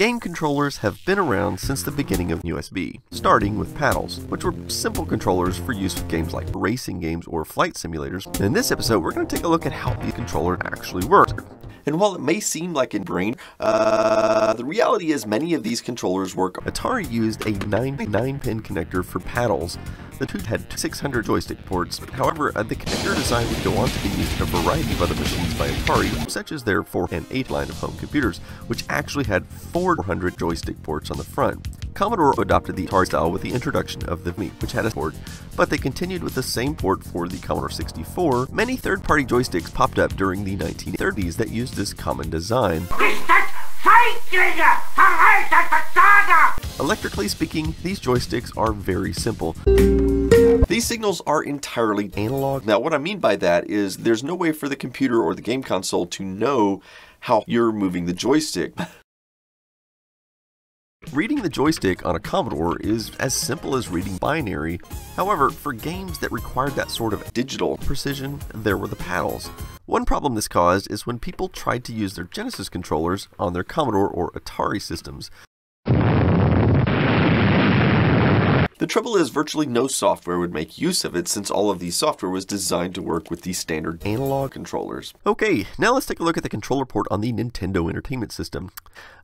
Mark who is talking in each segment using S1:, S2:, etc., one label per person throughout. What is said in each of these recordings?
S1: Game controllers have been around since the beginning of USB, starting with paddles, which were simple controllers for use with games like racing games or flight simulators. And in this episode, we're going to take a look at how the controller actually works. And while it may seem like a brain, the reality is many of these controllers work. Atari used a 9-pin connector for paddles. The two had 600 joystick ports. However, the connector design would go on to be used in a variety of other machines by Atari, such as their 4 and 8 line of home computers, which actually had 400 joystick ports on the front. Commodore adopted the Atari style with the introduction of the ME, which had a port, but they continued with the same port for the Commodore 64. Many third-party joysticks popped up during the 1930s that used this common design. Electrically speaking, these joysticks are very simple. These signals are entirely analog. Now, what I mean by that is there's no way for the computer or the game console to know how you're moving the joystick. Reading the joystick on a Commodore is as simple as reading binary. However, for games that required that sort of digital precision, there were the paddles. One problem this caused is when people tried to use their Genesis controllers on their Commodore or Atari systems. The trouble is virtually no software would make use of it since all of the software was designed to work with the standard analog controllers. Okay, now let's take a look at the controller port on the Nintendo Entertainment System.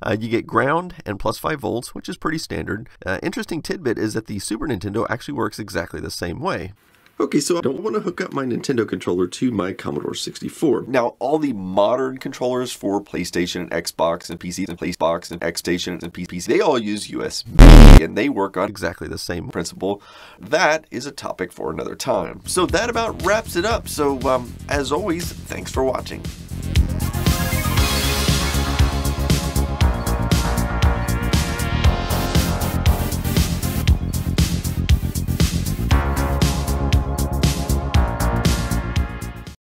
S1: You get ground and plus 5 volts, which is pretty standard. Interesting tidbit is that the Super Nintendo actually works exactly the same way. Okay, so I don't want to hook up my Nintendo controller to my Commodore 64. Now, all the modern controllers for PlayStation and Xbox and PC and PlayStation and Xstation and PC, they all use USB, and they work on exactly the same principle. That is a topic for another time. So that about wraps it up. So, as always, thanks for watching.